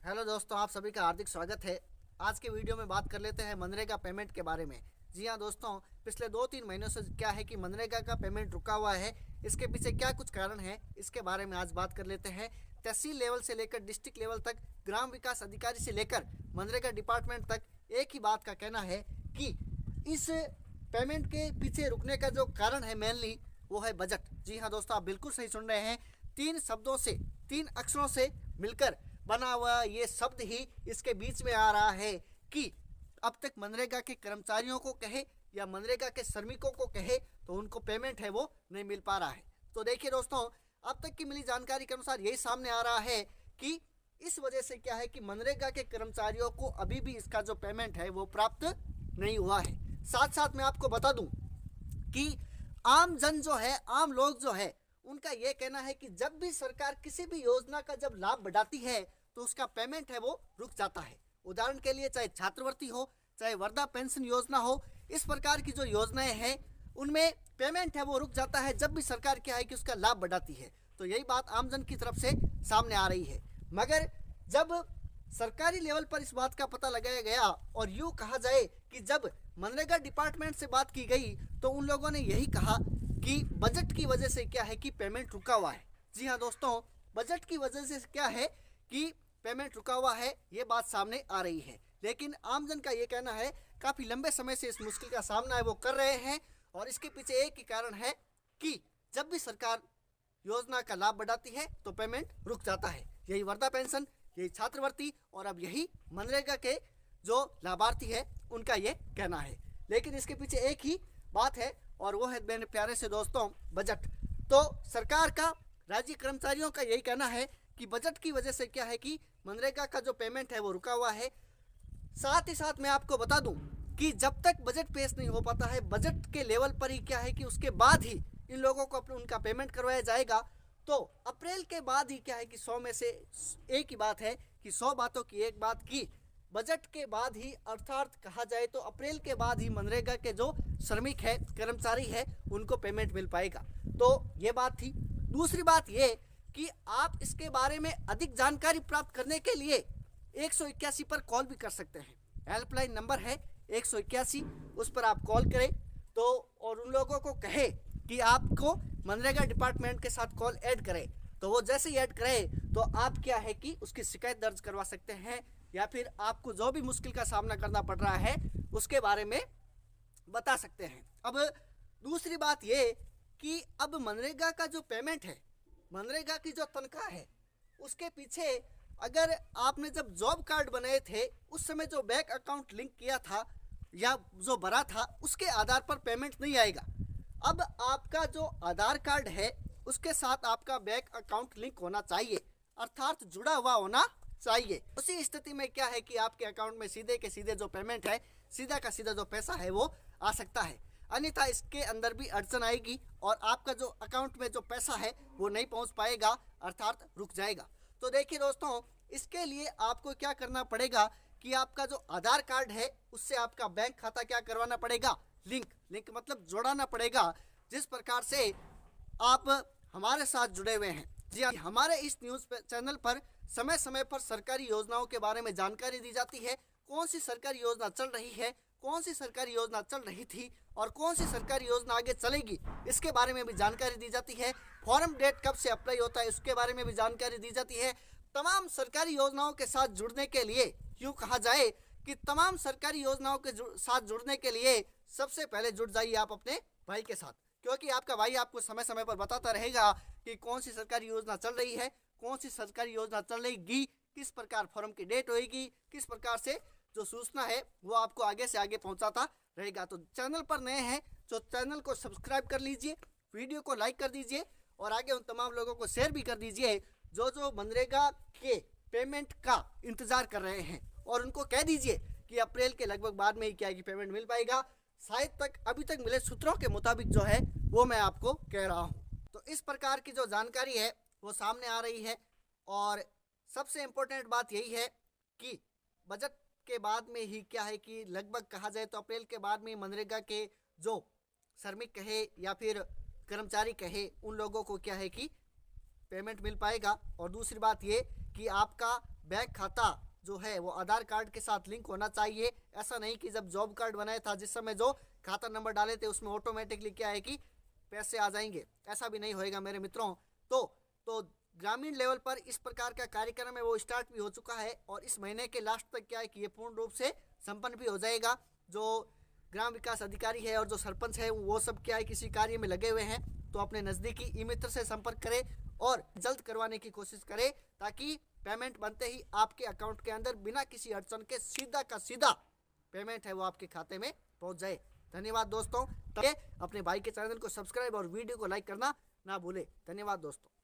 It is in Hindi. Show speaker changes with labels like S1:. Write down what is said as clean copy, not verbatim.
S1: हेलो दोस्तों, आप सभी का हार्दिक स्वागत है। आज के वीडियो में बात कर लेते हैं मनरेगा पेमेंट के बारे में। जी हाँ दोस्तों, पिछले 2-3 महीनों से क्या है कि मनरेगा का पेमेंट रुका हुआ है। इसके पीछे क्या कुछ कारण है, इसके बारे में आज बात कर लेते हैं। तहसील लेवल से लेकर डिस्ट्रिक्ट लेवल तक, ग्राम विकास अधिकारी से लेकर मनरेगा डिपार्टमेंट तक एक ही बात का कहना है कि इस पेमेंट के पीछे रुकने का जो कारण है मेनली वो है बजट। जी हाँ दोस्तों, आप बिल्कुल सही सुन रहे हैं। 3 शब्दों से, 3 अक्षरों से मिलकर बना हुआ ये शब्द ही इसके बीच में आ रहा है कि अब तक मनरेगा के कर्मचारियों को कहे या मनरेगा के श्रमिकों को कहे तो उनको पेमेंट है वो नहीं मिल पा रहा है। तो देखिए दोस्तों, अब तक की मिली जानकारी के अनुसार यही सामने आ रहा है कि इस वजह से क्या है कि मनरेगा के कर्मचारियों को अभी भी इसका जो पेमेंट है वो प्राप्त नहीं हुआ है। साथ साथ मैं आपको बता दूं कि आम जन जो है, आम लोग जो है, उनका यह कहना है कि जब भी सरकार किसी भी योजना का जब लाभ बढ़ाती है तो उसका पेमेंट है वो रुक जाता है। उदाहरण के लिए चाहे छात्रवृत्ति हो, चाहे वृद्धा पेंशन योजना हो, इस प्रकार की जो योजनाएं हैं उनमें पेमेंट है वो रुक जाता है जब भी सरकार क्या है कि उसका लाभ बढ़ाती है। तो यही बात आमजन की तरफ से सामने आ रही है। मगर जब सरकारी लेवल पर इस बात का पता लगाया गया और यूँ कहा जाए कि जब मनरेगा डिपार्टमेंट से बात की गई तो उन लोगों ने यही कहा कि बजट की वजह से क्या है कि पेमेंट रुका हुआ है। जी हाँ दोस्तों, बजट की वजह से क्या है कि पेमेंट रुका हुआ है, ये बात सामने आ रही है। लेकिन आमजन का ये कहना है काफ़ी लंबे समय से इस मुश्किल का सामना है वो कर रहे हैं और इसके पीछे एक ही कारण है कि जब भी सरकार योजना का लाभ बढ़ाती है तो पेमेंट रुक जाता है। यही वृद्धा पेंशन, यही छात्रवृत्ति और अब यही मनरेगा के जो लाभार्थी है उनका ये कहना है। लेकिन इसके पीछे एक ही बात है और वो है मेरे प्यारे से दोस्तों, बजट। तो सरकार का, राज्य कर्मचारियों का यही कहना है कि बजट की वजह से क्या है कि मनरेगा का जो पेमेंट है वो रुका हुआ है। साथ ही साथ मैं आपको बता दूं कि जब तक बजट पेश नहीं हो पाता है, बजट के लेवल पर ही क्या है कि उसके बाद ही इन लोगों को अपने उनका पेमेंट करवाया जाएगा। तो अप्रैल के बाद ही क्या है कि 100 में से एक ही बात है कि 100 बातों की एक बात की बजट के बाद ही, अर्थात कहा जाए तो अप्रैल के बाद ही मनरेगा के जो श्रमिक है, कर्मचारी है, उनको पेमेंट मिल पाएगा। तो ये बात थी। दूसरी बात ये कि आप इसके बारे में अधिक जानकारी प्राप्त करने के लिए 181 पर कॉल भी कर सकते हैं। हेल्पलाइन नंबर है 181, उस पर आप कॉल करें तो और उन लोगों को कहे कि आपको मनरेगा डिपार्टमेंट के साथ कॉल ऐड करें, तो वो जैसे ही ऐड करे तो आप क्या है कि उसकी शिकायत दर्ज करवा सकते हैं या फिर आपको जो भी मुश्किल का सामना करना पड़ रहा है उसके बारे में बता सकते हैं। अब दूसरी बात ये कि अब मनरेगा का जो पेमेंट है, मनरेगा की जो तनख्वाह है, उसके पीछे अगर आपने जब जॉब कार्ड बनाए थे उस समय जो बैंक अकाउंट लिंक किया था या जो भरा था उसके आधार पर पेमेंट नहीं आएगा। अब आपका जो आधार कार्ड है उसके साथ आपका बैंक अकाउंट लिंक होना चाहिए, अर्थात जुड़ा हुआ होना चाहिए। उसी स्थिति में क्या है कि आपके अकाउंट में सीधे के सीधे जो पेमेंट है, सीधा का सीधा जो पैसा है वो आ सकता है। अन्यथा इसके अंदर भी अड़चन आएगी और आपका जो अकाउंट में जो पैसा है वो नहीं पहुंच पाएगा, अर्थात रुक जाएगा। तो देखिए दोस्तों, इसके लिए आपको क्या करना पड़ेगा कि आपका जो आधार कार्ड है उससे आपका बैंक खाता क्या करवाना पड़ेगा, लिंक मतलब जोड़ाना पड़ेगा। जिस प्रकार से आप हमारे साथ जुड़े हुए हैं। जी हाँ, हमारे इस न्यूज़ चैनल पर समय समय पर सरकारी योजनाओं के बारे में जानकारी दी जाती है। कौन सी सरकारी योजना चल रही है, कौन सी सरकारी योजना चल रही थी और कौन सी सरकारी योजना आगे चलेगी, इसके बारे में भी जानकारी दी जाती है। फॉर्म डेट कब से अप्लाई होता है उसके बारे में भी जानकारी दी जाती है। तमाम सरकारी योजनाओं के साथ जुड़ने के लिए, यूँ कहा जाए कि तमाम सरकारी योजनाओं के साथ जुड़ने के लिए सबसे पहले जुड़ जाइए आप अपने भाई के साथ, क्योंकि आपका भाई आपको समय समय पर बताता रहेगा कि कौन सी सरकारी योजना चल रही है, कौन सी सरकारी योजना चल रही, किस प्रकार फॉर्म की डेट होएगी, किस प्रकार से जो सूचना है वो आपको आगे से आगे पहुंचाता रहेगा। तो चैनल पर नए हैं तो चैनल को सब्सक्राइब कर लीजिए, वीडियो को लाइक कर दीजिए और आगे उन तमाम लोगों को शेयर भी कर दीजिए जो मनरेगा के पेमेंट का इंतजार कर रहे हैं और उनको कह दीजिए कि अप्रैल के लगभग बाद में ही क्या है कि पेमेंट मिल पाएगा। शायद तक अभी तक मिले सूत्रों के मुताबिक जो है वो मैं आपको कह रहा हूँ। तो इस प्रकार की जो जानकारी है वो सामने आ रही है और सबसे इम्पोर्टेंट बात यही है कि बजट के बाद में ही क्या है कि लगभग कहा जाए तो अप्रैल के बाद में मनरेगा के जो श्रमिक कहे या फिर कर्मचारी कहे उन लोगों को क्या है कि पेमेंट मिल पाएगा। और दूसरी बात ये कि आपका बैंक खाता जो है वो आधार कार्ड के साथ लिंक होना चाहिए। ऐसा नहीं कि जब जॉब कार्ड बनाया था जिस समय जो खाता नंबर डाले थे उसमें ऑटोमेटिकली क्या है कि पैसे आ जाएंगे, ऐसा भी नहीं होएगा मेरे मित्रों। तो ग्रामीण लेवल पर इस प्रकार का कार्यक्रम है वो स्टार्ट भी हो चुका है और इस महीने के लास्ट तक क्या है कि ये पूर्ण रूप से संपन्न भी हो जाएगा। जो ग्राम विकास अधिकारी है और जो सरपंच है वो सब क्या है किसी कार्य में लगे हुए हैं, तो अपने नज़दीकी ई मित्र से संपर्क करें और जल्द करवाने की कोशिश करें ताकि पेमेंट बनते ही आपके अकाउंट के अंदर बिना किसी अड़चन के सीधा का सीधा पेमेंट है वो आपके खाते में पहुंच जाए। धन्यवाद दोस्तों। अपने भाई के चैनल को सब्सक्राइब और वीडियो को लाइक करना ना भूले। धन्यवाद दोस्तों।